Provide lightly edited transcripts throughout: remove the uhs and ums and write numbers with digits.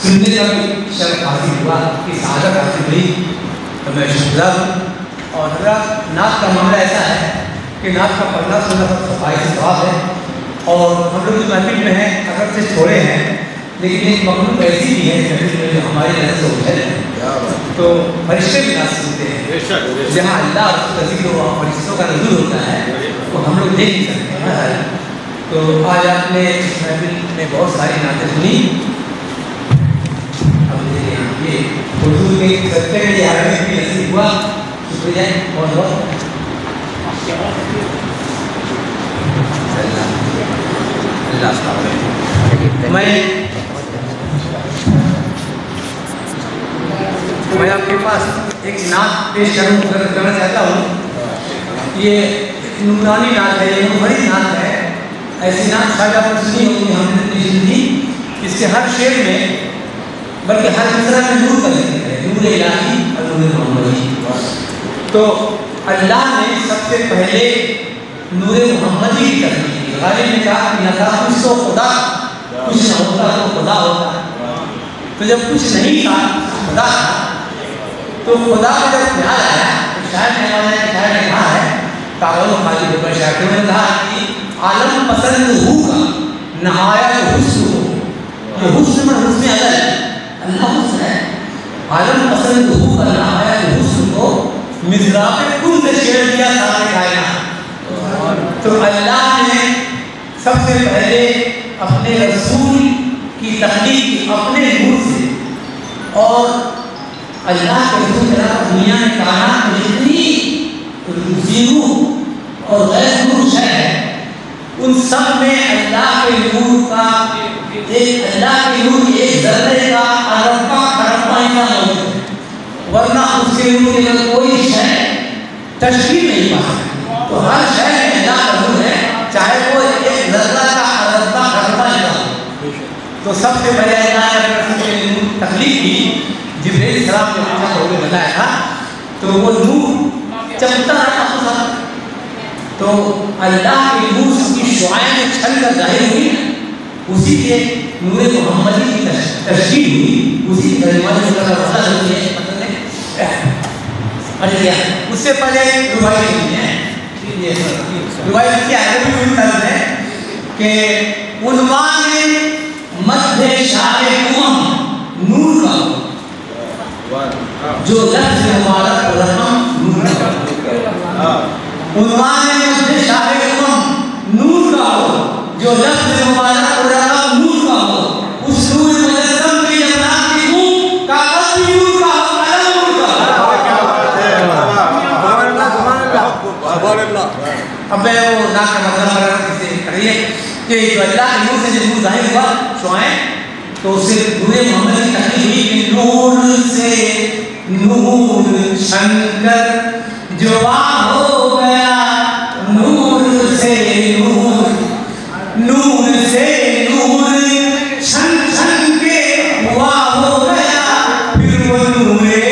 सुनने का भी शर्फ हासिल हुआ कि शहादत हासिल हुई, तो मैं शुक्रिया हूँ। और नात का मामला ऐसा है कि नात का पढ़ना सुनना सब सफाई से सवाब है। और हम लोग जो महफिल में हैं अगर से छोड़े हैं, लेकिन एक मखलूक ऐसी भी है जो हमारी नजर से उठे, तो फरिश्ते भी नात सुनते हैं। जहाँ अल्लाह का जिक्र और फरिश्तों का नज़ूर होता है वो हम लोग देख नहीं सकते हैं। तो आज आपने इस महफिल में बहुत सारी नातें सुनी। अब ये उर्दू के सत्य में आगे भी नसीब हुआ, शुक्रिया बहुत बहुत। मैं आपके पास एक नात पेश करना चाहता हूँ। ये नूरानी नात है, ये बड़ी नात है। ऐसी नात शायद आपने सुनी होगी हमने अपनी जिंदगी। इसके हर शेर में बल्कि हर मिसरा में नूर का जिक्र है, नूर इलाही और नूर मोहम्मदी। तो अल्लाह ने सबसे पहले नूर मोहम्मदी की तस्वीर की। गालिब ने कहा कि न था कुछ तो खुदा, कुछ न होता तो खुदा होता। तो जब कुछ नहीं था खुदा था, तो खुदा को जब ख्याल आया तो शायद ने कहा है कागल खाली होकर शायद ने कहा कि आलम पसंद होगा नहाया तो हुस्न हो। ये हुस्न में हुस्न अदल, अल्लाह हुस्न है। आलम पसंद होगा नहाया तो हुस्न को मिज़राब कुल से शेर दिया सारे कायनात। तो अल्लाह ने सबसे पहले अपने रसूल की तख्लीक की अपने नूर से। और अल्लाह के रसूल दुनिया में कायनात में जितनी ज़ीरो और गैर नूर शय है, उन सब में अल्लाह के नूर का एक ज़र्रे का अरबा खरबा इतना मौजूद है, वरना उसके नूर के अंदर कोई शय तशकील नहीं पा सकती। तो हर शय में अल्लाह का नूर है, चाहे वो एक ज़र्रा का अरबा खरबा इतना हो। तो सबसे पहले अल्लाह के रसूल के नूर तख्लीक की जिब्रील सलाम ने पूछा तो उन्हें बताया था, तो वो नूर चमकता रहा। तो अल्लाह की नूर की शुआएं में छल कर जाहिर हुई, उसी के नूर मोहम्मदी की तशकील हुई, उसी के दरमियान में उससे पहले रुवायत है क्या है कि उन्वान मध्य शाह नूर का जो लफ्ज़ मुबारक रहम नूर का उन्वान मध्य शाह नूर का हो, जो लफ्ज़ मुबारक रहम नूर का हो। उस नूर मुजस्सम की जन्नत की हूँ, कागज़ भी नूर का हो, कलम नूर का हो। अब मैं वो ना का मतलब किसी करिए कि जो अल्लाह के नूर से जो नूर ज़ाहिर हुआ शुआएं, तो उससे नूर मोहम्मद की तस्वीर हुई कि नूर से नूर शंकर जो हो गया, नूर से नूर, नूर से नूर शन शन के हुआ हो गया, फिर वो नूरे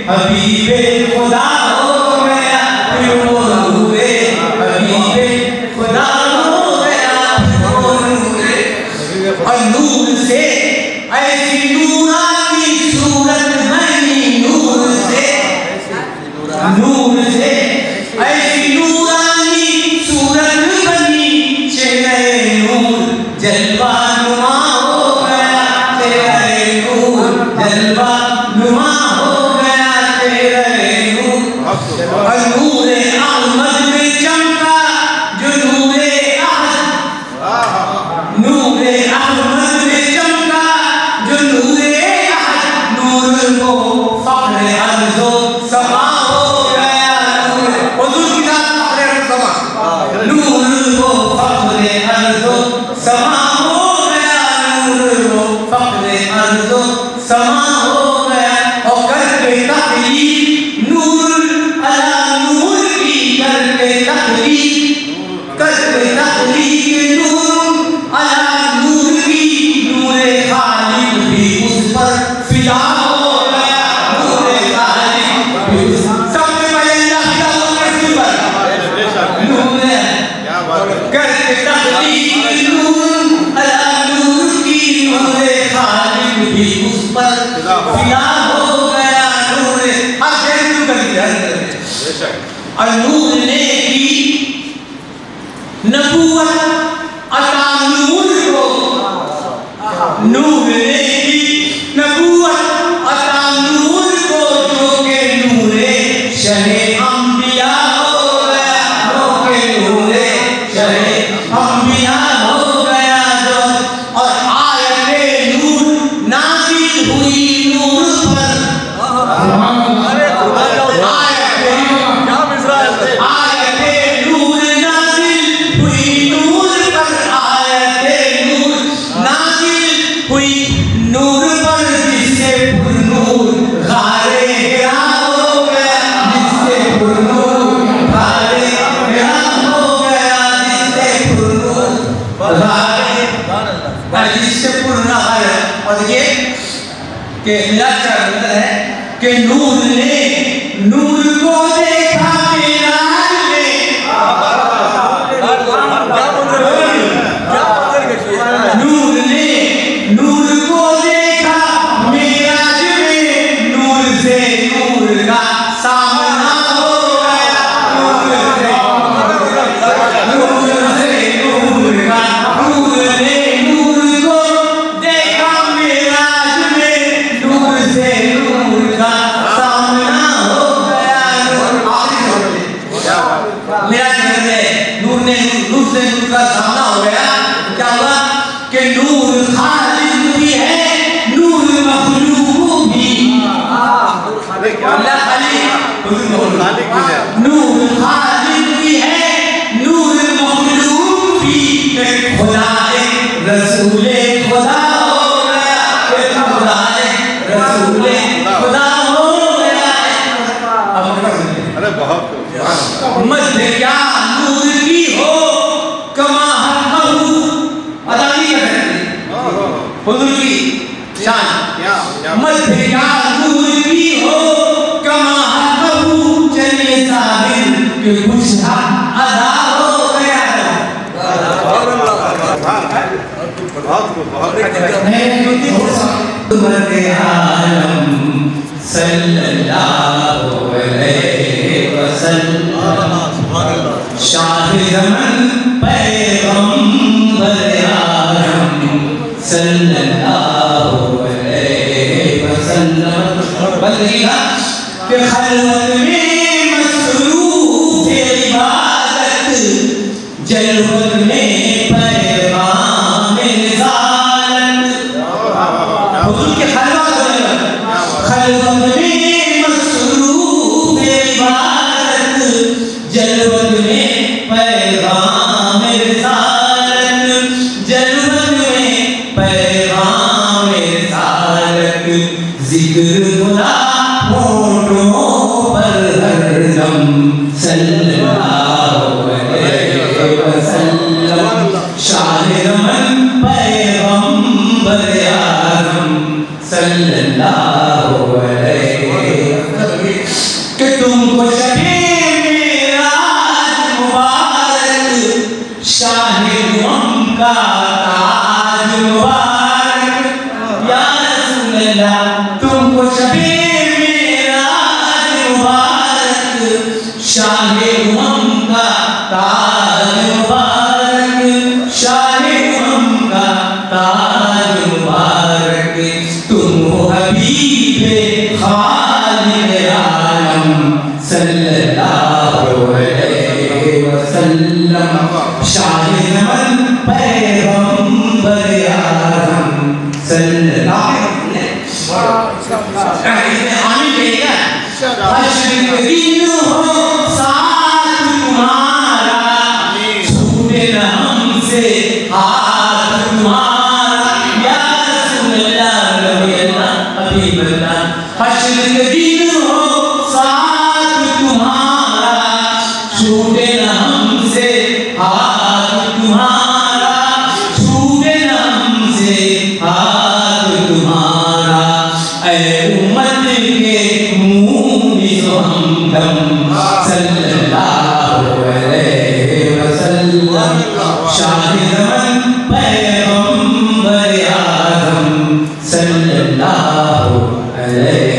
हबीबे खुदा हो गया, फिर वो नूरे हबीबे खुदा हो गया, वो नूरे। और नूर से ऐसी नूरानी सूरत बनी, नूर से ऐसी नूरानी सूरत बनी, चेहरे नूर जलवा नुमा हो गया, चेहरे नूर जलवा नुमा हो गया, चेहरे नूर। और नूरे अहमद में चमका जो नूरे अहद, नूरे अहमद में चमका जो नूरे अहद, नूर को फख्र अर्ज़ो समा हो गया, हुज़ूर की ज़ात फख्र अर्ज़ो समा, नूर को फख्र अर्ज़ो समा हो नूर ने की नबूवत अता नूर को, नूर ने की नबूवत अता नूर को, जो के नूरे शहे अंबिया हो गया, जो के नूरे शहे अंबिया हो गया जो। और आयते नूर नाज़िल हुई नूर पर, आयते नूर नाज़िल हुई नूर पर, आयते नूर नाज़िल हुई नूर पर, जिससे पुरनूर गारे हिरा हो गया, जिससे पुरनूर गारे हिरा हो गया, जिससे पुरनूर गारे, जिससे पुरनूर। और ये कि मिलाद का मतलब है कि नूर ने नूर को देखा मिलाद में, नूर ने नूर को देखा मिलाद में, नूर से नूर का सामना हो गया, नूर से नूर का, नूर ने नूर को देखा मिलाद में, नूर से नूर का सामना हो गया। मिलाद में नूर ने नूर से नूर का सामना हो गया। क्या हुआ कि नूर खालिद भी है, नूर मखलूक भी, अल्लाह खालिद, नूर खालिद भी है, नूर मखलूक भी, खुदा एक रसूले खुदा हो गया, खुदा एक रसूले खुदा हो गया। अरे बहुत मध्य क्या नूर की हो कमा कहू, अदा नहीं कर सकती हुजूर की शान। मध्य क्या नूर की हो कमा कहू, चलिए साहिर के कुछ अदा हो गया। सल्लल्लाहु अलैहि वसल्लम शाह ज़मन पैगंबर आज़म सल्लल्लाहु अलैहि वसल्लम। बल्कि कि खलवत में मसरूफ़ इबादत, जलवत में पैगाम रिसालत। हुजूर के खलवत में मसरूफ़ इबादत, जलवत में पैगाम रिसालत, जलवत में पैगाम रिसालत। ज़िक्र खुदा होठों पर हरदम सल्लल्लाहु अलैहि वसल्लम, शाह ज़मन पैगंबर आज़म सल्लल्लाहु अलैहि वसल्लम। कि तुमको शबे मेराज मुबारक, शाहे उम्म का ताज मुबारक, या रसूल अल्लाह तुमको शबे मेराज मुबारक, शाहे उम्म का ताज मुबारक, शाहे उम्म का ताज मुबारक। तुम हो हबीबे खालिद आलम सल्लल्लाहु अलैहि वसल्लम, शाह ज़मन पैगंबर आज़म सल्लल्लाहु अलैहि वसल्लम। आमीन कहिएगा। हश्र के दिन हो साथ तुम्हारा, छूटे न हमसे हाथ तुम्हारा, या रसूल अल्लाह नबी अल्लाह हबीब अल्लाह। हश्र के दिन हो साथ तुम्हारा, छूटे न हमसे हाथ तुम्हारा, छूटे न हमसे हाथ तुम्हारा। ऐ उम्मत के मुँह हमदम सल्लल्लाहु अलैहि वसल्लम, शाह ज़मन पैगंबर आज़म सल्लल्लाहु अलैहि